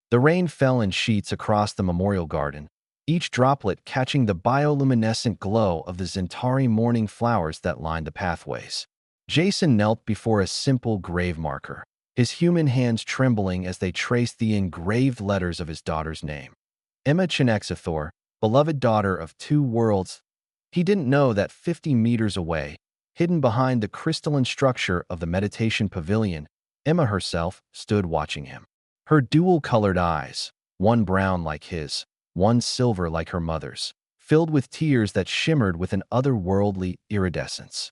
The rain fell in sheets across the memorial garden, each droplet catching the bioluminescent glow of the Zentari morning flowers that lined the pathways. Jason knelt before a simple grave marker, his human hands trembling as they traced the engraved letters of his daughter's name. Emma Chinexathor, beloved daughter of two worlds. He didn't know that 50 meters away, hidden behind the crystalline structure of the meditation pavilion, Emma herself stood watching him. Her dual-colored eyes, one brown like his, one silver like her mother's, filled with tears that shimmered with an otherworldly iridescence.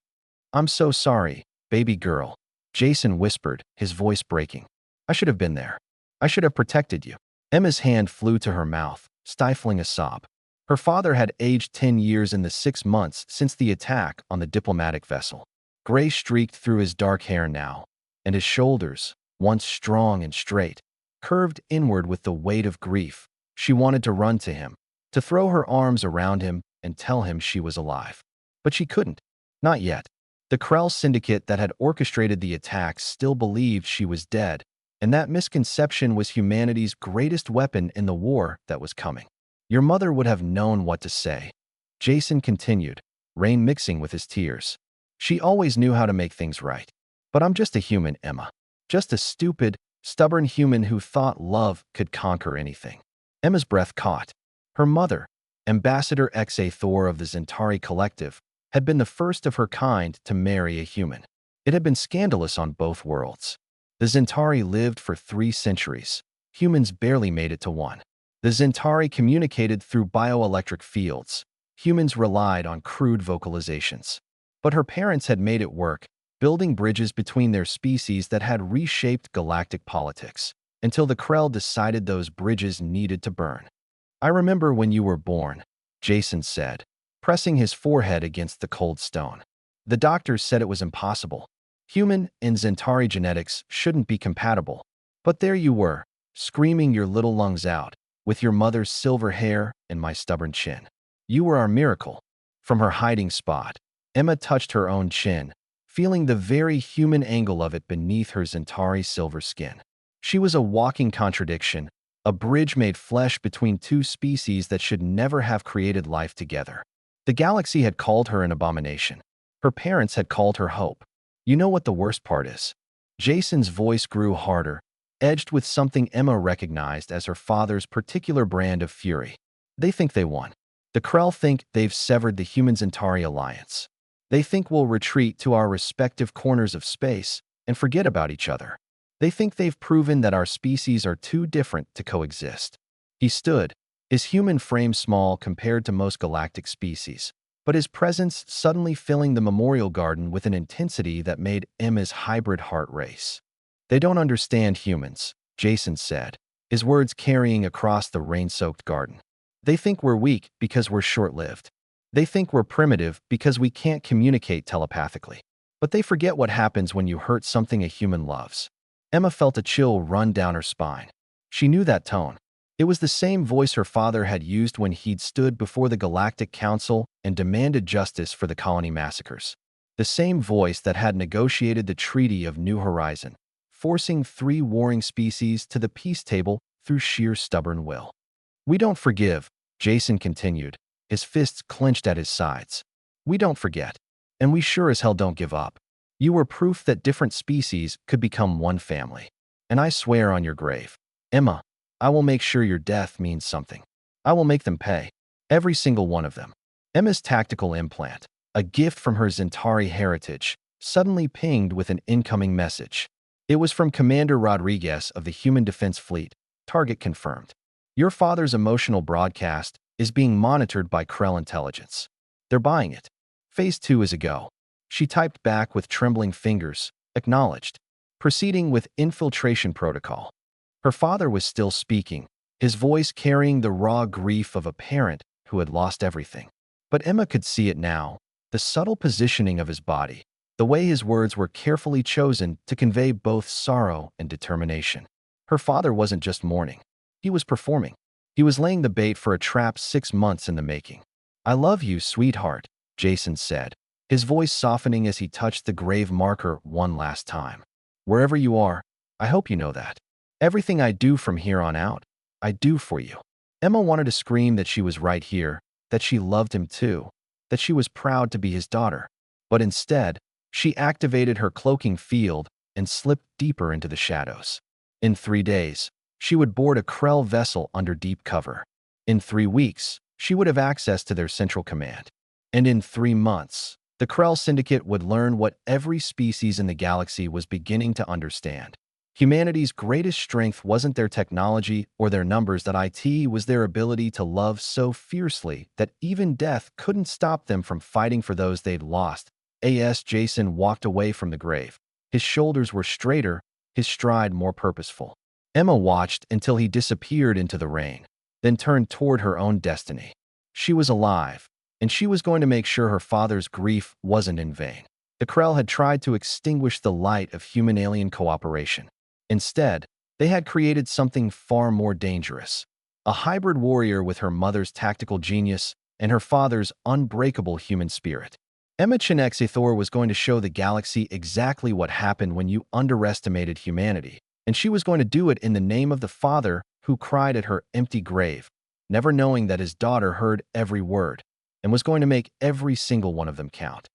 "I'm so sorry, baby girl," Jason whispered, his voice breaking. "I should have been there. I should have protected you." Emma's hand flew to her mouth, stifling a sob. Her father had aged 10 years in the 6 months since the attack on the diplomatic vessel. Gray streaked through his dark hair now, and his shoulders, once strong and straight, curved inward with the weight of grief. She wanted to run to him, to throw her arms around him and tell him she was alive. But she couldn't. Not yet. The Krell syndicate that had orchestrated the attacks still believed she was dead, and that misconception was humanity's greatest weapon in the war that was coming. "Your mother would have known what to say," Jason continued, rain mixing with his tears. "She always knew how to make things right. But I'm just a human, Emma. Just a stupid, stubborn human who thought love could conquer anything." Emma's breath caught. Her mother, Ambassador Xa Thor of the Zentari Collective, had been the first of her kind to marry a human. It had been scandalous on both worlds. The Zentari lived for 3 centuries. Humans barely made it to 1. The Zentari communicated through bioelectric fields. Humans relied on crude vocalizations. But her parents had made it work, building bridges between their species that had reshaped galactic politics, until the Krell decided those bridges needed to burn. "I remember when you were born," Jason said, pressing his forehead against the cold stone. "The doctors said it was impossible. Human and Zentari genetics shouldn't be compatible. But there you were, screaming your little lungs out, with your mother's silver hair and my stubborn chin. You were our miracle." From her hiding spot, Emma touched her own chin, feeling the very human angle of it beneath her Zentari silver skin. She was a walking contradiction, a bridge made flesh between 2 species that should never have created life together. The galaxy had called her an abomination. Her parents had called her hope. You know what the worst part is? Jason's voice grew harder, edged with something Emma recognized as her father's particular brand of fury. "They think they won. The Krell think they've severed the Human-Zentari alliance. They think we'll retreat to our respective corners of space and forget about each other. They think they've proven that our species are too different to coexist." He stood, his human frame small compared to most galactic species, but his presence suddenly filling the memorial garden with an intensity that made Emma's hybrid heart race. "They don't understand humans," Jason said, his words carrying across the rain-soaked garden. "They think we're weak because we're short-lived. They think we're primitive because we can't communicate telepathically. But they forget what happens when you hurt something a human loves." Emma felt a chill run down her spine. She knew that tone. It was the same voice her father had used when he'd stood before the Galactic Council and demanded justice for the colony massacres. The same voice that had negotiated the Treaty of New Horizon, forcing 3 warring species to the peace table through sheer stubborn will. "We don't forgive," Jason continued, his fists clenched at his sides. "We don't forget. And we sure as hell don't give up. You were proof that different species could become one family. And I swear on your grave, Emma, I will make sure your death means something. I will make them pay. Every single one of them." Emma's tactical implant, a gift from her Zentari heritage, suddenly pinged with an incoming message. It was from Commander Rodriguez of the Human Defense Fleet. Target confirmed. "Your father's emotional broadcast is being monitored by Krell intelligence. They're buying it. Phase 2 is a go." She typed back with trembling fingers, acknowledged, proceeding with infiltration protocol. Her father was still speaking, his voice carrying the raw grief of a parent who had lost everything. But Emma could see it now, the subtle positioning of his body, the way his words were carefully chosen to convey both sorrow and determination. Her father wasn't just mourning. He was performing. He was laying the bait for a trap 6 months in the making. "I love you, sweetheart," Jason said, his voice softening as he touched the grave marker one last time. "Wherever you are, I hope you know that. Everything I do from here on out, I do for you. Emma wanted to scream that she was right here, that she loved him too, that she was proud to be his daughter. But instead, she activated her cloaking field and slipped deeper into the shadows. In 3 days, she would board a Krell vessel under deep cover. In 3 weeks, she would have access to their central command. And in 3 months, the Krell Syndicate would learn what every species in the galaxy was beginning to understand. Humanity's greatest strength wasn't their technology or their numbers, that it was their ability to love so fiercely that even death couldn't stop them from fighting for those they'd lost. As Jason walked away from the grave, his shoulders were straighter, his stride more purposeful. Emma watched until he disappeared into the rain, then turned toward her own destiny. She was alive, and she was going to make sure her father's grief wasn't in vain. The Krell had tried to extinguish the light of human-alien cooperation. Instead, they had created something far more dangerous, a hybrid warrior with her mother's tactical genius and her father's unbreakable human spirit. Emma Chinexithor was going to show the galaxy exactly what happened when you underestimated humanity, and she was going to do it in the name of the father who cried at her empty grave, never knowing that his daughter heard every word and was going to make every single one of them count.